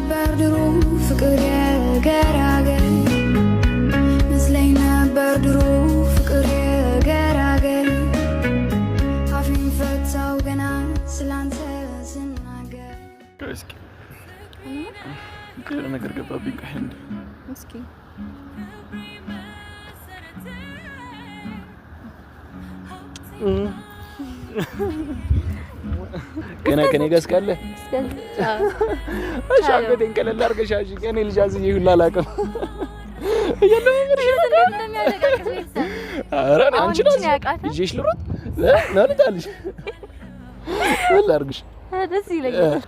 ነበር ድሮ ፍቅር የገራገር መስለኝ ነበር ድሮ ፍቅር የገራገር አፌን ፈታው ገና ስላንተ ስናገር እስኪ ከሆነ ነገር ገባብኝ ከህንድ እስኪ ከኔ ጋር እስካለ እሺ አገደኝ ቀለል አድርገሻሽ እኔ ልጅ አዝዬ ሁላ አላውቅም ኧረ አንቺ ልጅሽ ልሮጥ ናልታልሽ ምን ላድርግሽ ደስ ይለኛል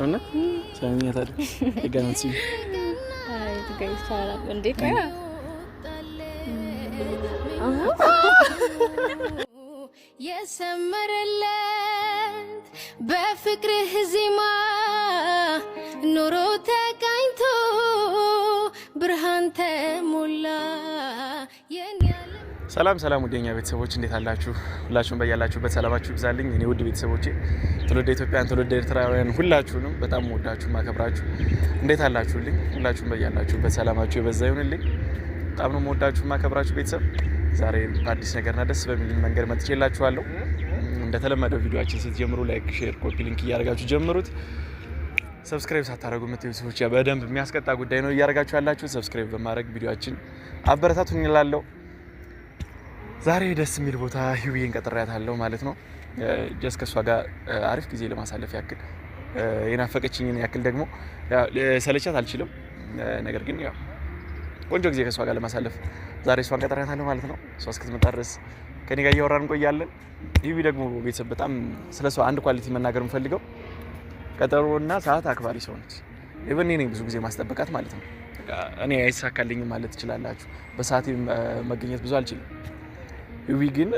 እና ሰሚያ ታዲያ የጋንሲ አይ ትገይቻላ እንዴ ቆያ የሰመረለት በፍቅርህ ዜማ ኑሮ ተቃኝቶ ብርሃን ተሞላ። ሰላም ወደኛ ቤተሰቦች እንዴት አላችሁ? ሁላችሁም በያላችሁበት ሰላማችሁ ይብዛልኝ። እኔ ውድ ቤተሰቦቼ ትውልደ ኢትዮጵያውያን ትውልደ ኤርትራውያን ሁላችሁንም በጣም ወዳችሁ ማከብራችሁ እንዴት አላችሁልኝ? ሁላችሁም በያላችሁበት ሰላማችሁ ይበዛ ይሁንልኝ። በጣም ነው ወዳችሁ ማከብራችሁ ቤተሰብ። ዛሬ አዲስ ነገርና ደስ በሚል መንገድ መጥቼላችኋለሁ። እንደተለመደው ቪዲዮአችን ስትጀምሩ ላይክ፣ ሼር፣ ኮፒ ሊንክ እያደረጋችሁ ጀምሩት። ሰብስክራይብ ሳታደርጉ ቤተሰቦች በደንብ የሚያስቀጣ ጉዳይ ነው እያደረጋችሁ ያላችሁ። ሰብስክራይብ በማድረግ ቪዲዮአችን አበረታቱኝ እላለሁ። ዛሬ ደስ የሚል ቦታ ሂዊን ቀጥሬያታለሁ ማለት ነው። ጀስት ከሷ ጋር አሪፍ ጊዜ ለማሳለፍ ያክል የናፈቀችኝን ያክል ደግሞ ሰለቻት አልችልም። ነገር ግን ያው ቆንጆ ጊዜ ከሷ ጋር ለማሳለፍ ዛሬ እሷን ቀጥሬያታለሁ ማለት ነው። እሷ እስክትመጣ ድረስ ከኔ ጋር እያወራን እንቆያለን። ሂዊ ደግሞ ቤተሰብ በጣም ስለሷ አንድ ኳሊቲ መናገር የምፈልገው ቀጠሮና ሰዓት አክባሪ ሰው ነች። ኢቭን እኔ ብዙ ጊዜ ማስጠበቃት ማለት ነው። እኔ አይሳካልኝም ማለት ትችላላችሁ። በሰዓት መገኘት ብዙ አልችልም። ሂዊ ግን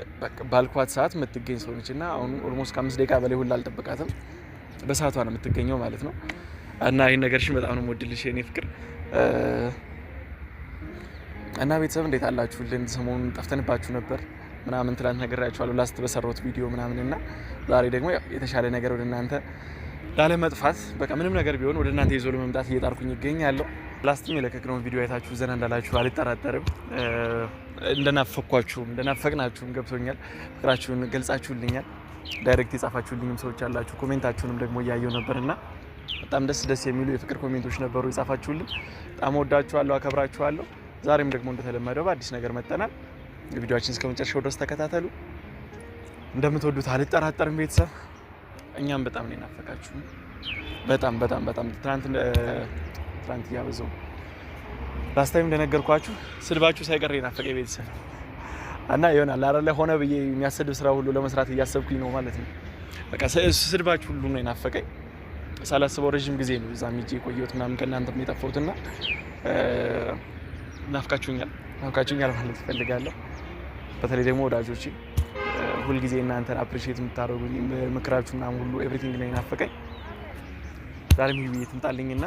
ባልኳት ሰዓት የምትገኝ ሰው ነችና አሁን ኦልሞስት ከ5 ደቂቃ በላይ ሁላ አልጠበቃትም። በሰዓቷ ነው የምትገኘው ማለት ነው። እና ይሄን ነገርሽን በጣም ነው የምወድልሽ የኔ ፍቅር። እና ቤተሰብ እንዴት አላችሁልን? ሰሞኑን ጠፍተንባችሁ ነበር ምናምን ትላንት ነግሬያችኋለሁ ላስት በሰራሁት ቪዲዮ ምናምን እና ዛሬ ደግሞ ያው የተሻለ ነገር ወደ እናንተ ላለመጥፋት በቃ ምንም ነገር ቢሆን ወደ እናንተ ይዞ ለመምጣት እየጣርኩኝ ይገኛለሁ። ላስትም የለቀቅነውን ቪዲዮ አይታችሁ ዘና እንዳላችሁ አልጠራጠርም። እንደናፈቅናችሁም ገብቶኛል። ፍቅራችሁን ገልጻችሁልኛል። ዳይሬክት የጻፋችሁልኝም ሰዎች አላችሁ። ኮሜንታችሁንም ደግሞ እያየሁ ነበርና በጣም ደስ የሚሉ የፍቅር ኮሜንቶች ነበሩ የጻፋችሁልኝ። በጣም ወዳችኋለሁ፣ አከብራችኋለሁ። ዛሬም ደግሞ እንደተለመደው በአዲስ ነገር መጥተናል። ቪዲዮአችን እስከመጨረሻው ድረስ ተከታተሉ። እንደምትወዱት አልጠራጠርም ቤተሰብ። እኛም በጣም ነው ናፈቃችሁ። በጣም ትናንት ያበዛው ላስት ታይም እንደነገርኳችሁ ስድባችሁ ሳይቀር ናፈቀኝ ቤተሰብ እና ይሆናል አላለ ሆነ ብዬ የሚያሰድብ ስራ ሁሉ ለመስራት እያሰብኩኝ ነው ማለት ነው። በቃ ስድባችሁ ሁሉ ነው ናፈቀኝ። ሳላስበው ረጅም ጊዜ ነው እዛም ሂጄ ቆየሁት ምናምን ከእናንተም የጠፋሁትና ናፍቃችሁኛል ማለት እፈልጋለሁ። በተለይ ደግሞ ወዳጆቼ ሁል ጊዜ እናንተን አፕሪሺየት የምታደርጉኝ ምክራችሁ ምናምን ሁሉ ኤቭሪቲንግ ነው ናፈቀኝ። ዛሬም ሂዊ ትምጣልኝና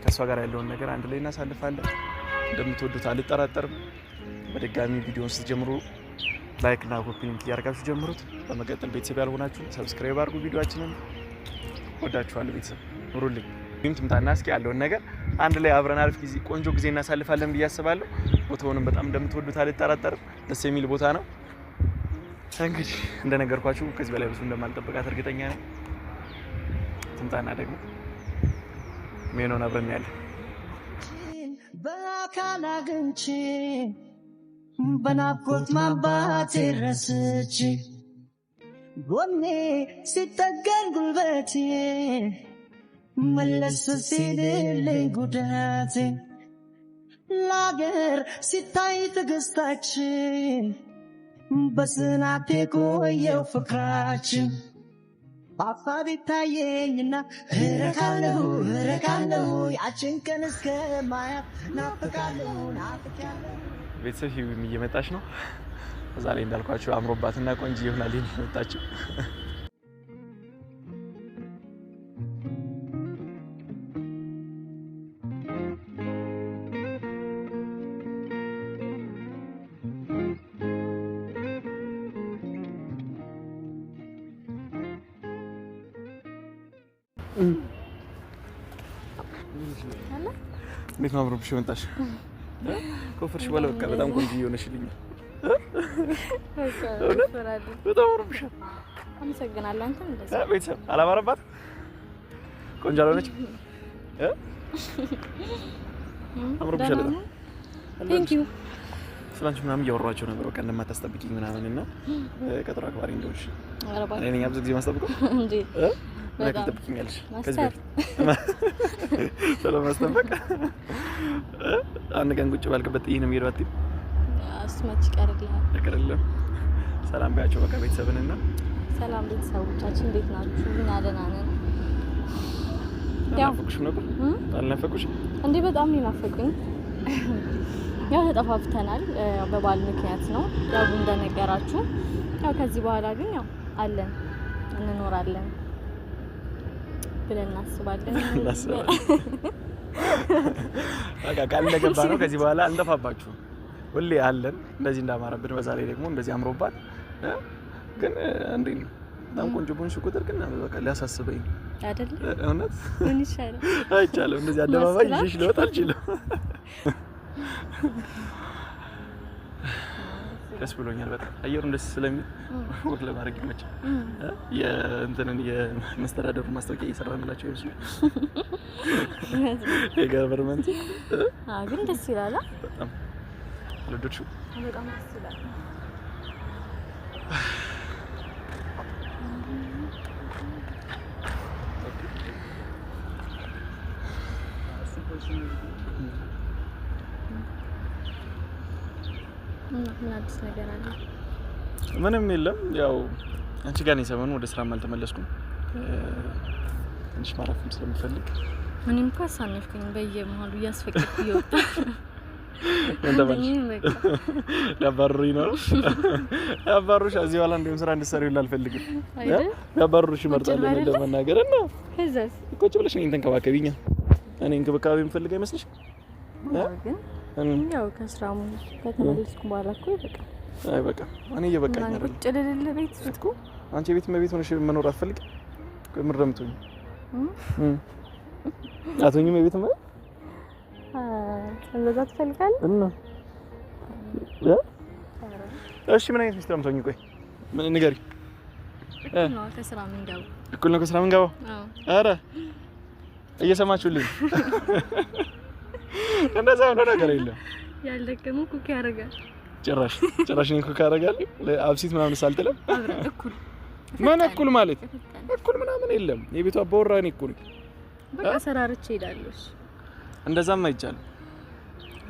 ከሷ ጋር ያለውን ነገር አንድ ላይ እናሳልፋለን። እንደምትወዱት አልጠራጠርም። በድጋሚ ቪዲዮውን ስትጀምሩ ላይክ እና ኮፒ ሊንክ እያደረጋችሁ ጀምሩት። በመቀጠል ቤተሰብ ያልሆናችሁ ሰብስክራይብ አድርጉ ቪዲዮአችንን። ወዳችኋለሁ ቤተሰብ ኑሩልኝ። ትምጣና እስኪ ያለውን ነገር አንድ ላይ አብረን አሪፍ ጊዜ ቆንጆ ጊዜ እናሳልፋለን ብዬ አስባለሁ። ቦታውንም በጣም እንደምትወዱት አልጠራጠርም። ደስ የሚል ቦታ ነው። እንግዲህ እንደነገርኳችሁ ከዚህ በላይ ብዙ እንደማልጠብቃት እርግጠኛ ነኝ። ትምጣና ደግሞ ሜኖን አብረን ያለ በአካል አግኝቼ በናፍቆት ማባቴ ረስቼ ጎኔ ሲጠገን ጉልበቴ መለስ ሲልልኝ ጉዳቴ ለአገር ሲታይ ትዕግስታችን በስናቴ ቆየው ፍቅራችን ባፋ ቢታየኝና እረካለሁ ያችን ቀን እስከማያት ናፍቃለሁ። ቤተሰብ ሂዊም እየመጣች ነው። እዛ ላይ እንዳልኳችሁ አምሮባትና ቆንጆ ይሆናል የመጣችው። አለ እንዴት ነው አምሮብሽ መጣሽ? ኮፈርሽ በኋላ በቃ በጣም ቆንጆ ሆነሽልኝ። በጣም አምሮብሽ። አመሰግናለሁ። አንተም እንደዛ ቤተሰብ አላማረባት? ቆንጆ አልሆነች? አምሮብሻል በጣም። ቴንክ ዩ። ስላንቺ ምናምን እያወራኋቸው ነበር በቃ እንደማታስጠብቂኝ ምናምን እና ቀጠሮ አክባሪ እንደሆንሽ። እኔ ነኝ ብዙ ጊዜ ማስጠብቀው እንዴ? በጣም ትጠብቂኛለሽ ከዚህ ሰላም ማስጠበቅ። አንድ ቀን ቁጭ ባልክበት ይሄን የሚሄድ ባትይ አስመጭ ቀርልህ። ሰላም ባያቸው በቃ ቤተሰብንና። ሰላም ቤተሰቦቻችን እንዴት ናችሁ? እኛ ደህና ነን። ናፈቁሽም ነበር? አልናፈቁሽም እንዴ? በጣም ናፈቁኝ። ያው ተጠፋፍተናል በባል ምክንያት ነው ያው እንደነገራችሁ። ያው ከዚህ በኋላ ግን ያው አለን እንኖራለን ብለን እናስባለን። በቃ ቃል እንደገባ ነው። ከዚህ በኋላ አንጠፋባችሁ ሁሌ አለን። እንደዚህ እንዳማረብን በዛ ላይ ደግሞ እንደዚህ አምሮባት ግን እንዴ ነው በጣም ቆንጆ ቦንሽ ቁጥር ግን በቃ ሊያሳስበኝ አይደል? እውነት ምን ይሻላል? አይቻልም። እንደዚህ አደባባይ ይሽሽ ልወጣ አልችልም። ደስ ብሎኛል በጣም አየሩን ደስ ስለሚል ወር ለማድረግ ይመቻል። የእንትንን የመስተዳደሩ ማስታወቂያ እየሰራንላቸው ይመስላል የገቨርመንት። ግን ደስ ይላል በጣም አልወደድሽው? በጣም ደስ ይላል። ምን አዲስ ነገር አለ? ምንም የለም። ያው አንቺ ጋር ነኝ ሰሞኑን ወደ ስራም አልተመለስኩም። ትንሽ ማረፍም ስለምፈልግ እኔም እንኳን ሳነፍኩኝ በየመሃሉ እያስፈቀድኩ እየወጣ ያባሩኝ ነው። ያባሩሽ እዚህ በኋላ እንደውም ስራ እንድትሰሪው አልፈልግም። ያባሩሽ ይመርጣል ለመናገር እና ከዛስ ቁጭ ብለሽ እኔን ተንከባከቢኛ። እኔ እንክብካቤ የምፈልግ አይመስልሽ? ግን ያው ከስራሙ ከተመለስኩ በኋላ እኮ ይበቃል። አይ በቃ እኔ እየበቃኝ አይደል? ቁጭ ልልል ቤት እኮ አንቺ ቤት መቤት ሆነሽ መኖር አትፈልጊ? ምረምቱኝ አቶኝም ቤት ማለት እንደዛ ትፈልጋለህ? እና እሺ ምን አይነት ሚስጥር አምቶኝ? ቆይ ምን ንገሪ። ነው ከስራ ምን ጋር እኩል ነው ከስራ ምን ጋር? አረ እየሰማችሁልኝ? እንደዛ ነው ነገር የለም። ያልደከሙ ኩክ ያረጋል። ጭራሽ ነው ኩክ ያረጋል። አብሲት ምናምን ሳልጥለም እኩል ማን እኩል ማለት እኩል ምናምን የለም። የቤቱ አባወራ እኔ እኩል በቃ ሰራርቼ ሄዳለሁ። እንደዛም አይቻልም።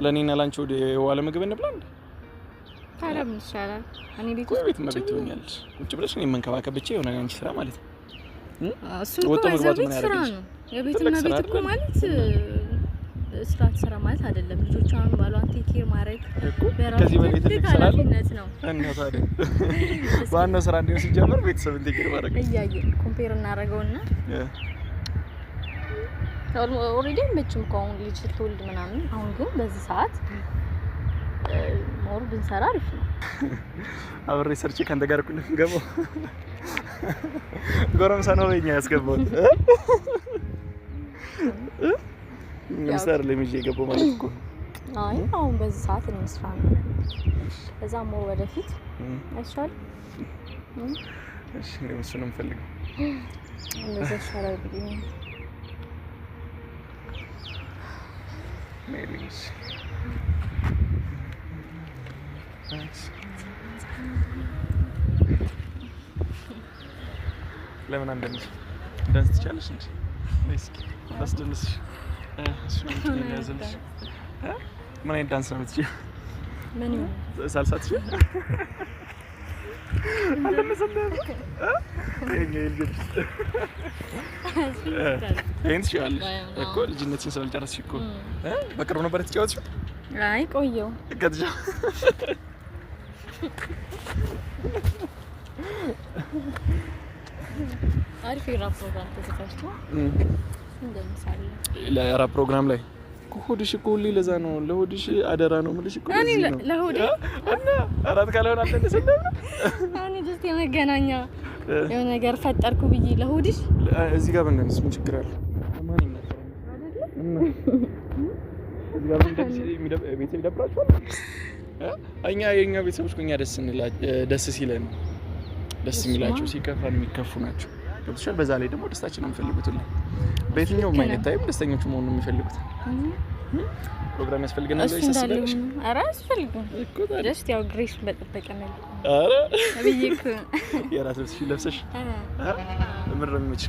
ለኔና ላንቺ ወደ የዋለ ምግብ እንብላ እንዴ? ታዲያ ምን ይሻላል? እኔ ቤት መቤት ትሆኛለሽ። ቁጭ ብለሽ እኔ መንከባከብ ብቻ የሆነ አንቺ ስራ ማለት ነው። እሱ እኮ ቤት ስራ ነው። የቤትና ቤት እኮ ማለት ስራ ትሰራ ማለት አይደለም። ልጆቿን ባሏን ቴክ ኬር ማድረግ ከዚህ በላይ ትልቅ ስራ ነው። እና ታዲያ ዋናው ስራ እንዲሆን ሲጀምር ቤተሰብን ቴክ ኬር ማድረግ እያየን ኮምፔር እናደርገውና ኦልሬዲ መቼም ከአሁን ልጅ ስትወልድ ምናምን አሁን ግን በዚህ ሰዓት ሞር ብንሰራ አሪፍ ነው። አብሬ ሰርቼ ካንተ ጋር እኩል ገባው ጎረምሳ ነው በእኛ ያስገባው ምንሰር ለሚጂ ገባው ማለት እኮ አይ አሁን በዚህ ሰዓት እንስራ ነው። እዛ ሞር ወደፊት አይሻል? እሺ ነው እሱንም ፈልገው እንደዛ ይሻላል ብዬ ሜሊስ ለምን አንደንስ ዳንስ ትችላለሽ እንዴ? እስኪ አስደንስሽ እሺ ምን ያዘልሽ? ምን አይነት ዳንስ ነው የምትችይው? ምን ሳልሳ ትችይ? አንደንስም ይሄን ትችያለሽ እኮ ልጅነትሽን ስላልጨረስሽ እኮ በቅርቡ ነበር የተጫወትሽው? አይ ቆየው ከዛ አሪፍ የራፕ ፕሮግራም ተዘጋጅቶ እንደምሳሌ ለራፕ ፕሮግራም ላይ ሆድሽ እኮ ሁሌ ለዛ ነው ለሆድሽ አደራ ነው የምልሽ እኮ እኔ ለሆዴ እና አራት ካልሆነ አልተነሰለ እኔ just የመገናኛ የሆነ ነገር ፈጠርኩ ብዬ ለሆድሽ እዚህ ጋር በእንደንስ ምን ችግር አለ? ማን ይናገራል? እዚህ ጋር ቤተሰብ ይደብራችኋል? የኛ ቤተሰቦች ከኛ ደስ ሲለን ደስ የሚላቸው ሲከፋን የሚከፉ ናቸው። ገብቶሻል? በዛ ላይ ደግሞ ደስታችንን የሚፈልጉትልኝ በየትኛውም አይነት ታይም ደስተኞች መሆኑን የሚፈልጉት ፕሮግራም ያስፈልገናል ወይ ሰስበልሽ? ኧረ አያስፈልግም እኮ ታዲያ ያው ግሬስ በጠበቀ መልኩ ኧረ አብይክ የራስ ልብስሽ ለብሰሽ ምን ነው የሚመችሽ?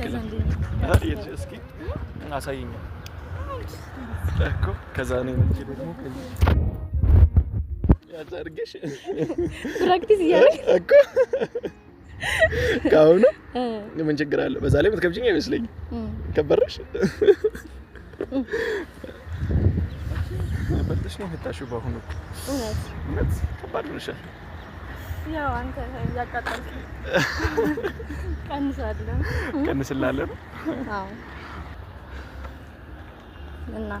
እስኪ አሳይኝ እኮ ከዛ ነው ደግሞ ያዛርገሽ ፕራክቲስ እያደረግሽ እኮ ካሁኑ ምን ችግር አለ? በዛ ላይ የምትከብጂኝ አይመስለኝም። ከበረሽ በልተሽ ነው የመጣሽው። በአሁኑ እውነት ከባድ ነሻል። ያው አንተ ያቃጣልክ ቀንስላለሁ። አዎ እና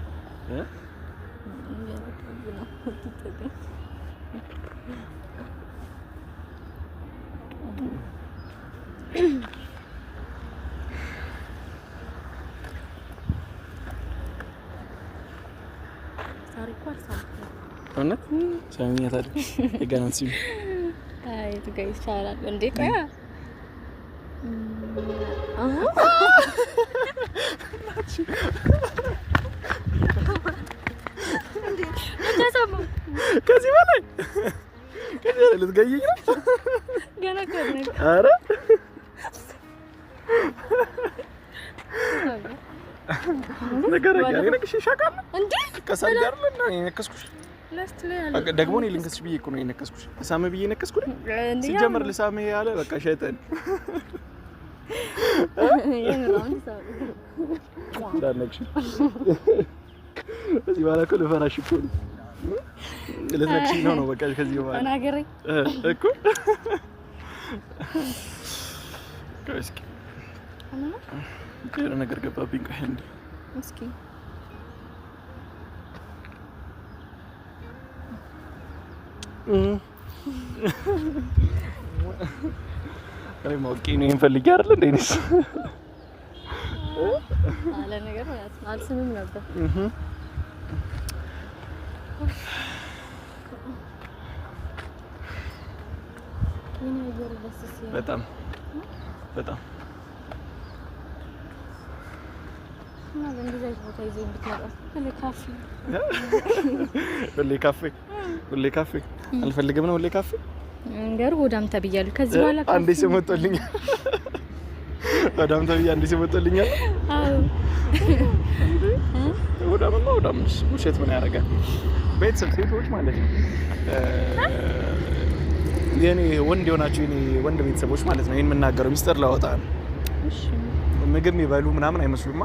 እውነት ሳሚኛ ታዲያ የጋናት ሲሉ አይ ትገይ ይቻላል እንዴ? ቆይ ከዚህ በላይ ልትገይኝ ነው ገና ከነ ኧረ ነገረኛ እኔ ነክሽ ይሻቃል እንዴ? ከሳል ጋር ለና የነከስኩሽ ደግሞ እኔ ልንከስሽ ብዬ እኮ ነው የነከስኩሽ። ልሳም ብዬ ነከስኩሽ። ሲጀመር ልሳም ያለ በቃ ሸይጣን እንዳነክሽ እዚህ በኋላ እኮ ልፈራሽ እኮ ነው። ልትነክሽኝ ነው በቃ ከዚህ በኋላ ተናገረኝ እኮ እስኪ ከሆነ ነገር ገባብኝ። ቆይ እንዴ እስኪ አይ ማውቂ ነው እንፈልጊ አይደል እንዴ? ነስ አለ ነገር ማለት አልስምም ነበር። በጣም እና እንደዚህ ቦታ ይዘኝ ብትመጣ ሁሌ ካፌ አልፈልግም ነው። ሁሌ ካፌ እንገር ሆዳም ተብያለሁ። ከዚህ በኋላ ካፌ አንዴ ስሞቶልኛል። ሆዳም ተብያ አንዴ ስሞቶልኛል። አዎ ሆዳም ውሸት ምን ያደርጋል? ቤተሰብ ሴቶች ማለት ነው የኔ ወንድ የሆናችሁ የኔ ወንድ ቤተሰቦች ማለት ነው። ይሄን የምናገረው ሚስጥር ላወጣ ነው። እሺ ምግብ የሚበሉ ምናምን አይመስሉማ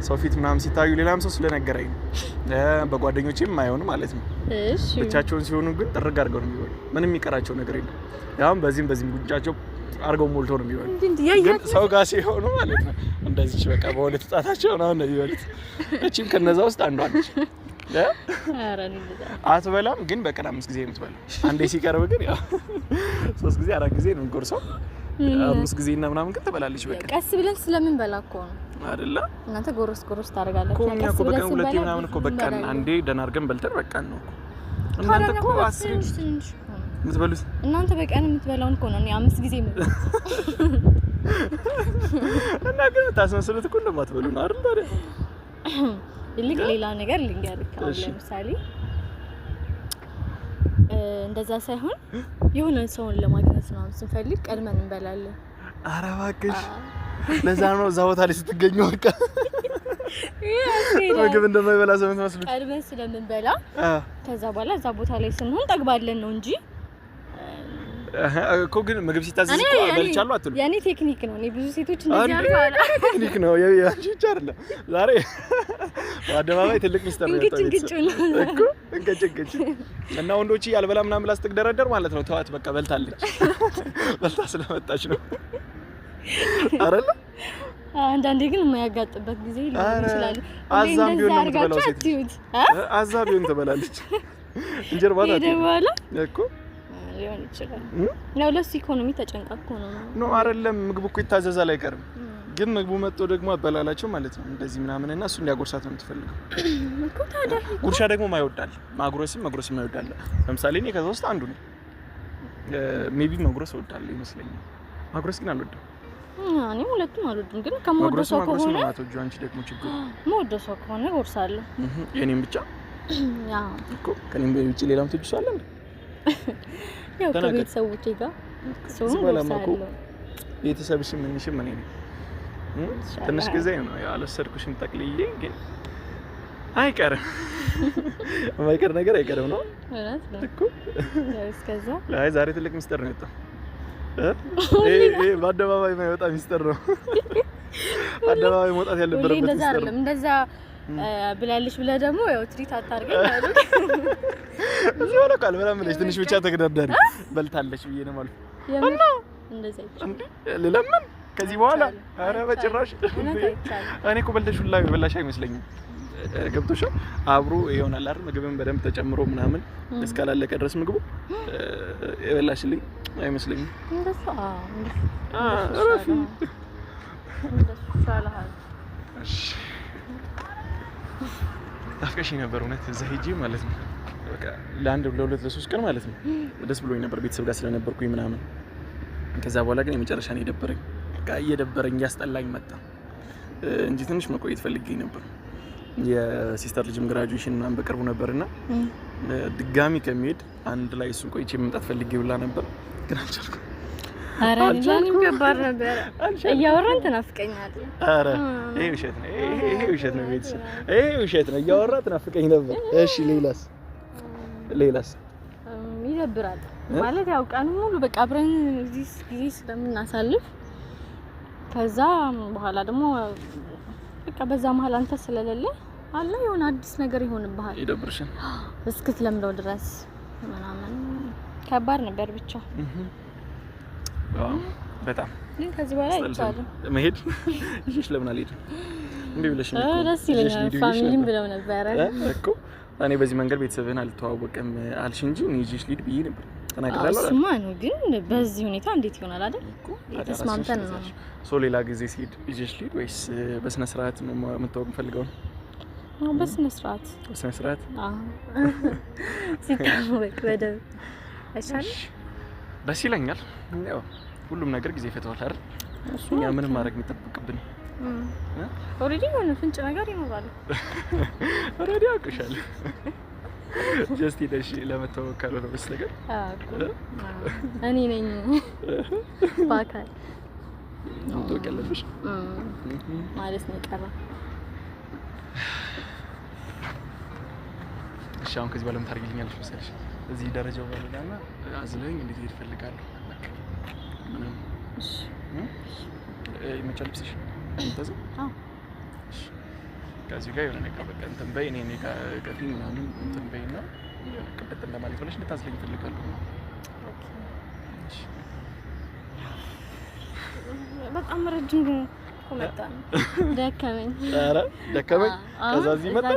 ሰው ፊት ምናምን ሲታዩ ሌላም ሰው ስለነገረኝ በጓደኞቼም የማይሆን ማለት ነው። እሺ ብቻቸውን ሲሆኑ ግን ጥርግ አድርገው ነው የሚሆኑ። ምንም የሚቀራቸው ነገር የለም። ያውም በዚህም ጉንጫቸው አድርገው ሞልቶ ነው የሚሆኑ። ግን ሰው ጋር ሲሆኑ ማለት ነው እንደዚህ በቃ በሁለት ጣታቸው ነው የሚበሉት። እቺም ከነዛ ውስጥ አንዷ ነች። አትበላም ግን በቀን 5 ጊዜ የምትበላው። አንዴ ሲቀርብ ግን ያው 3 ጊዜ 4 ጊዜ ነው የምትጎርሰው። 5 ጊዜ እና ምናምን ግን ትበላለች በቃ። ቀስ ብለን ስለምን በላ እኮ ነው አይደለ? እናንተ ጎረስ ታደርጋላችሁ። እኛ እኮ በቀን 2 ምናምን እኮ በቀን አንዴ ደህና አድርገን በልተን በቃን ነው እኮ። እናንተ እኮ 10 የምትበሉት እናንተ በቀን የምትበላውን እኮ ነው። እኔ 5 ጊዜ የምበላው እና ግን ታስመስሉት እኮ እንደማትበሉ ነው አይደል? ታዲያ ይልቅ ሌላ ነገር ልንገርህ። ለምሳሌ እንደዛ ሳይሆን የሆነ ሰውን ለማግኘት ነው ስንፈልግ ቀድመን እንበላለን። ኧረ እባክሽ ለዛ ነው እዛ ቦታ ላይ ስትገኙ በቃ ምግብ እንደማይበላ ሰው የምትመስሉት። ቀድመን ስለምንበላ ከዛ በኋላ እዛ ቦታ ላይ ስንሆን ጠግባለን ነው እንጂ እኮ ግን ምግብ ሲታዘዝ እኮ በልቻለሁ አትሉ። ያኔ ቴክኒክ ነው። እኔ ብዙ ሴቶች እንደዚህ ያርፋሉ። ቴክኒክ ነው ያንቺ ብቻ አይደለም። ዛሬ በአደባባይ ትልቅ ሚስጥር ነው እኮ እንገጭ እና ወንዶች ያልበላ ምናምን ብላ ስትደረደር ማለት ነው ተዋት በቃ በልታለች። በልታ ስለመጣች ነው አይደል? አንዳንዴ ግን የማያጋጥበት ጊዜ ሊሆን ይችላል። አዛም ቢሆን ነው የምትበላው ሴት አዛም ቢሆን ትበላለች። እንጀራ ባላ እኮ ሊሆን ይችላል። ነው ለሱ ኢኮኖሚ ተጨንቃ እኮ ነው። አይደለም ምግብ እኮ ይታዘዛል አይቀርም። ግን ምግቡ መጥቶ ደግሞ አበላላቸው ማለት ነው እንደዚህ ምናምን እና እሱ እንዲያጎርሳት ነው የምትፈልገው እኮ ታዲያ ጉርሻ ደግሞ ማይወዳል ማጉረስም ማይወዳል ለምሳሌ እኔ ከዛ ውስጥ አንዱ ነኝ ሜቢ ማጉረስ እወዳለሁ ይመስለኛል ማጉረስ ግን አልወድም እኔ ሁለቱም አልወድም ግን ከመወደሰው ከሆነ ማቶጁ አንቺ ደግሞ ችግር መወደሰው ከሆነ ጎርሳለሁ የኔም ብቻ ያ እኮ ከኔም ብቻ ሌላም ትጅሳለ እንዴ ያው ከቤተሰቦቼ ጋር ሰው ነው ቤተሰብሽ ምንሽም ምን ነኝ ትንሽ ጊዜ ነው ያለሰርኩሽን ጠቅልዬ ግን አይቀርም ማይቀር ነገር አይቀርም ነው እኮ እስከዛ አይ ዛሬ ትልቅ ሚስጥር ነው የወጣው በአደባባይ የማይወጣ ሚስጥር ነው አደባባይ መውጣት ያለበት ሚስጥር ነው እንደዛ ብላለሽ ብለ ደግሞ ያው ትሪት አታርገኝ አይደል እዚህ ወለ ቃል በላም ልጅ ትንሽ ብቻ ተገዳዳሪ በልታለች ብዬ ነው ማለት እና እንደዛ ይችላል ለምን ከዚህ በኋላ አረ በጭራሽ እኔ እኮ በልተሽላ በላሽ አይመስለኝም ገብቶሻል አብሮ ይሆናል አይደል ምግብን በደንብ ተጨምሮ ምናምን እስካላለቀ ድረስ ምግቡ የበላሽልኝ አይመስለኝም እንደሱ አረፊ እንደሱ ሻላል እሺ ታፍቀሽ ነበር እውነት እዛ ሄጄ ማለት ነው በቃ ለአንድ ለሁለት ለሶስት ቀን ማለት ነው ደስ ብሎኝ ነበር ቤተሰብ ጋር ስለነበርኩኝ ምናምን ከዛ በኋላ ግን የመጨረሻ ነው የደበረኝ በቃ እየደበረኝ ያስጠላኝ መጣ እንጂ ትንሽ መቆየት ፈልጌ ነበር የሲስተር ልጅም ግራጁዌሽን ምናምን በቅርቡ ነበርና ድጋሚ ከመሄድ አንድ ላይ እሱን ቆይቼ መምጣት ፈልጌ ብላ ነበር ግን አልቻልኩም አረ ለኔም ከባድ ነበር እያወራን ተናፍቀኛለህ አረ ይሄ ውሸት ነው ቤተሰብ ይሄ ውሸት ነው እያወራን ተናፍቀኝ ነበር እሺ ሌላስ ይደብራል ማለት ያው ቀን ሙሉ በቃ አብረን እዚህ ጊዜ ስለምናሳልፍ ከዛ በኋላ ደግሞ በቃ በዛ መሀል አንተ ስለሌለ አለ የሆነ አዲስ ነገር ይሆንብሃል ይደብርሻል እስክትለምደው ድረስ ምናምን ከባድ ነበር ብቻ በጣም ግን ከዚህ በኋላ አይቻልም መሄድ እሺ ለምን አልሄድም እንዴ ብለሽ ነው ደስ ይለኛል ፋሚሊም ብለው ነበር እኮ እኔ በዚህ መንገድ ቤተሰብህን አልተዋወቅም አልሽ እንጂ እኔ እሺ ልሂድ ብዬ ነበር ተናግሬያለሁ እሱማ ነው ግን በዚህ ሁኔታ እንዴት ይሆናል አይደል ተስማምተን ነው ሶ ሌላ ጊዜ ሲሄድ እሺ ልሂድ ወይስ በስነ ስርዓት ነው የምታወቅ ፈልገው ነው በስነ ስርዓት ሲታወቅ በደንብ አይሻልም ደስ ይለኛል ያው ሁሉም ነገር ጊዜ ይፈታዋል አይደል እኛ ምንም ማድረግ የሚጠብቅብን ኦሬዲ ሆነ ፍንጭ ነገር ይኖራል ኦሬዲ አውቅሻል ጀስት ይደሽ ለመተዋወቅ ካልሆነ በስተቀር እኔ ነኝ ባካል ነው ተወቀለብሽ ማለት ነው ቀራ እሺ አሁን ከዚህ በኋላ ታርግልኛለሽ መሰለሽ እዚህ ደረጃው ባለና አዝለኝ እንዴት ይሄድ ፈልጋለሁ ምንም እሺ መጨረሻሽ እንተዘ እሺ ከዚህ ጋር የሆነ ነገር በቃ እንትን በይ እኔ ጋር ቀጥይ ምናምን እንትን በይና ቅጥጥ እንደማለት ብለሽ እንድታዝለኝ ፈልጋለሁ እሺ በጣም ረጅም ግን ቆመጣ ደከመኝ ኧረ ደከመኝ ከዛ እዚህ መጣ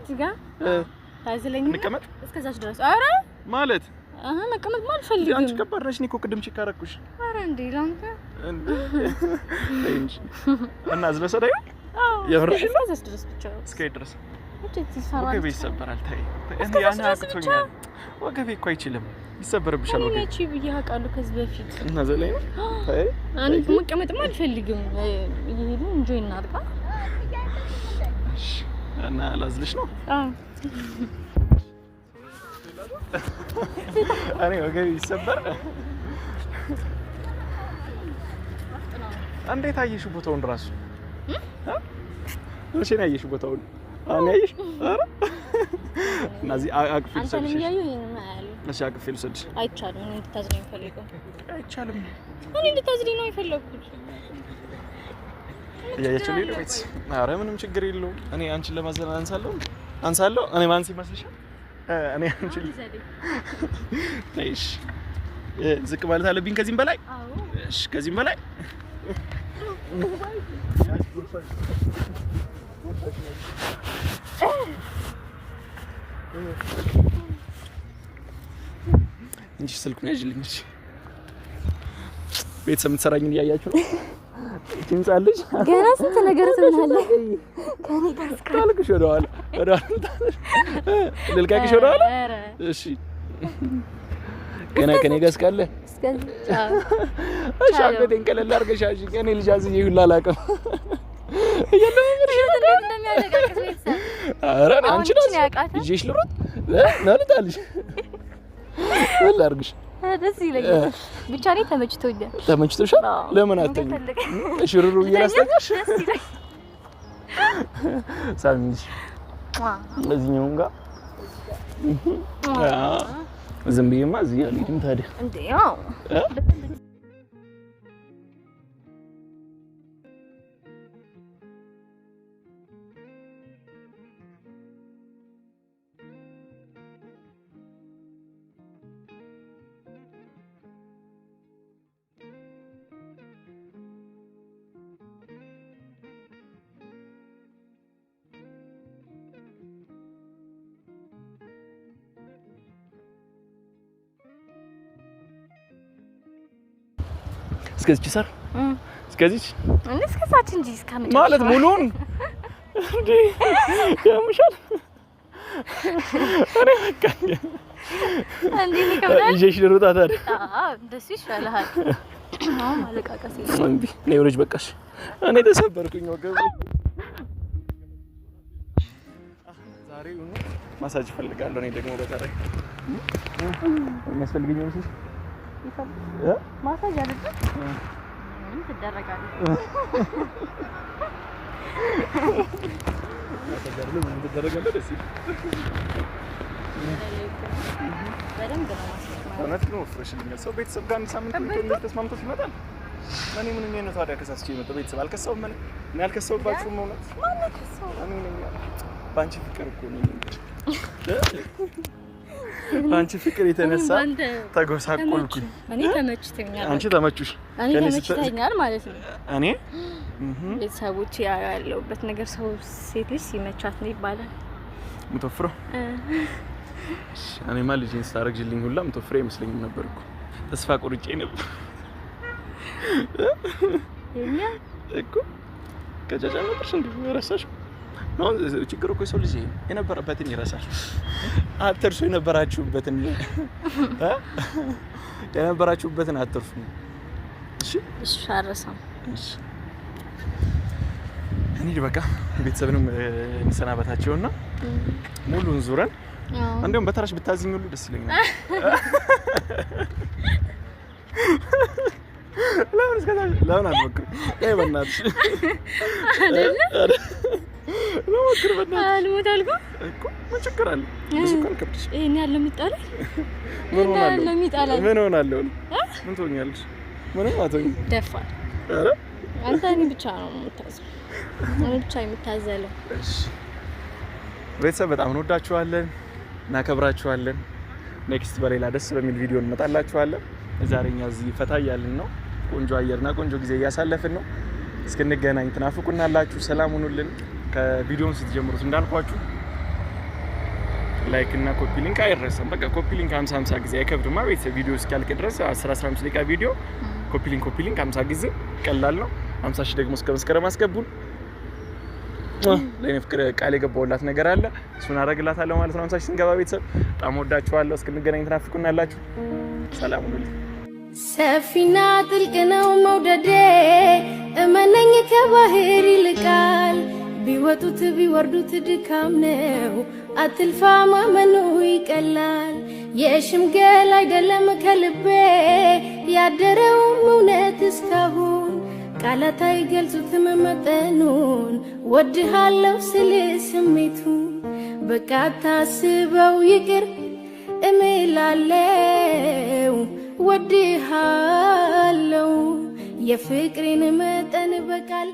ታዝለኝ እንቀመጥ እስከዛች ድረስ ኧረ ማለት መቀመጥ ማለት ፈልጊ አንቺ ከባድ ነሽ እኮ ቅድም ቼክ አደረኩሽ ኧረ እንዴ ላንተ እንጂ እና ዝለሰደኝ የፍርሽ እስከዛች ድረስ ብቻ ድረስ ወገቤ ይሰበራል ታይ እኔ ያና አቅቶኛል ወገቤ እኮ አይችልም ይሰበርብሻል ወገቤ እቺ ብያቃሉ ከዚህ በፊት እና ዘለኝ ታይ አንተ መቀመጥም አልፈልግም ይሄዱ እንጆይ እናርጋ እሺ እና ላዝልሽ ነው እኔ ወገቤ ይሰበር እንዴት አየሽ ቦታውን ራሱ እሺ ነው አየሽ ቦታውን አሁን ያየሽ አረ ናዚ አቅፊል ሰልሽ አንተ ለምን ያዩ እሺ አቅፊል ሰልሽ አይቻልም እኔ እንድታዝልኝ ፈልገው አይቻልም እኔ እንድታዝልኝ ነው የፈለኩት ያያችሁ ነው ቤት አረ ምንም ችግር የለውም እኔ አንቺን ለማዘናን አንሳለሁ እኔ ማን ሲመስልሻል እኔ አንቺን እሺ ዝቅ ማለት አለብኝ ከዚህም በላይ እሺ ከዚህም በላይ እንጂ ስልኩን ያዥልኝ እሺ ቤተሰብ የምትሰራኝን እያያችሁ ነው እንጻልሽ ገና ስንት ነገር ትምናለህ ከኔ ጋር ካልኩሽ ወደኋላ ልልካቅሽ ወደኋላ እሺ ገና ከኔ ጋር እስካለ እሺ አገደኝ ቀለል አድርገሽ አጂ እኔ ልጅ አዝዬ ሁላ አላውቅም ኧረ አንቺ ነሽ ልጅሽ ልሩጥ ናልታልሽ ወላ አድርግሽ ደስ ይለኛል ብቻ እኔ ተመችቶሻል ለምን አትተኝ ሽሩሩ እያስተኛሽ ሳሚሽ ለዚህኛውም ጋር ዝም ብዬማ እዚህ አልሄድም ታዲያ እንዴ ያው እስከዚህ ሰር እስከዚህ እስከዛች እንጂ እስከምን ማለት ሙሉን እንዴ ያምሻል እኔ በቃ እንዴ ከበደ ይዤሽ ልሩጣ ታዲያ እንደሱ ይሻላል አሁን ማለቃቀስ ይችላል እንዴ ነው ልጅ በቃሽ እኔ ተሰበርኩኝ ወገብ ዛሬው ማሳጅ ፈልጋለሁ እኔ ደግሞ በተራይ የሚያስፈልገኝ ነው ማሳጅ አይደለም ምን ትደረጋለህ ምን ትደረጋለህ ደስ ይላል በደንብ ነው ማሳጅ እውነት ነው ፍሬሽልኝ ሰው ቤተሰብ ጋር ሳምንት ነው ተስማምቶ ሲመጣል እኔ ምንም የነው ታዲያ ከሳስቼ የመጣው ቤተሰብ አልከሰውም ማለት እኔ አልከሰውባችሁም እውነት ማን ከሰው እኔ ነኝ ባንቺ ፍቅር እኮ ነው አንቺ ፍቅር የተነሳ ተጎሳቆልኩኝ እኔ ተመችቶኛል አንቺ ተመቹሽ እኔ ተመችቶኛል ማለት ነው እኔ ቤተሰቦች ያለውበት ነገር ሰው ሴት ልጅ ሲመቻት ነው ይባላል ምትወፍረው እኔማ ልጅን ስታረግልኝ ሁላ ምትወፍረ ይመስለኝ ነበርኩ ተስፋ ቆርጬ ነበር የኛ እኮ ከጃጃ ነበርሽ እንዴ ረሳሽ ነው ችግሩ እኮ ሰው ልጅ የነበረበትን ይረሳል አትርሱ የነበራችሁበትን የነበራችሁበትን አትርሱ እሺ አረሳም እሺ እንዴ በቃ ቤተሰብንም እንሰናበታቸውና ሙሉን ዙረን እንደውም በተራሽ ብታዝኝ ሁሉ ደስ ይለኛል ለምን አልሞክርም በእናትሽ ለሞክር በእናትሽ አልሞት አልኩ እኮ ምን ችግር አለ ብዙ ቀን ከብድሽ እኔ ያለ ምጣላ ምን ሆናለሁ ምን ትሆኛለሽ ምንም አትሆኝም ደፋር ኧረ አንተ እኔ ብቻ ነው የምታዘው እኔ ብቻ የምታዘለው እሺ ቤተሰብ በጣም እንወዳችኋለን እናከብራችኋለን ኔክስት በሌላ ደስ በሚል ቪዲዮ እንመጣላችኋለን ዛሬኛ እዚህ ፈታ እያልን ነው ቆንጆ አየርና ቆንጆ ጊዜ እያሳለፍን ነው እስክንገናኝ ትናፍቁናላችሁ ሰላም ሁኑልን ከቪዲዮውን ስትጀምሩት እንዳልኳችሁ ላይክ እና ኮፒ ሊንክ አይረሳም በቃ ኮፒ ሊንክ 50 ጊዜ አይከብድማ ቤተሰብ ቪዲዮ እስኪያልቅ ድረስ 10-15 ደቂቃ ቪዲዮ ኮፒ ሊንክ 50 ጊዜ ቀላል ነው 50 ሺህ ደግሞ እስከ መስከረም አስገቡን ለኔ ፍቅር ቃል የገባውላት ነገር አለ እሱን አረግላታለሁ ማለት ነው 50 ሺህ ስንገባ ቤተሰብ በጣም ወዳችኋለሁ እስክንገናኝ ትናፍቁናላችሁ ሰላም ሁኑልኝ ሰፊና ጥልቅ ነው መውደዴ እመነኝ ከባህር ይልቃል ቢወጡት ቢወርዱት ድካም ነው አትልፋ ማመኑ ይቀላል የሽምገል አይደለም ከልቤ ያደረውም እውነት እስካሁን ቃላት አይገልጹትም መጠኑን ወድሃለው ስል ስሜቱን በቃ ታስበው ይቅር እምላለው ወድሃለው የፍቅሬን መጠን በቃል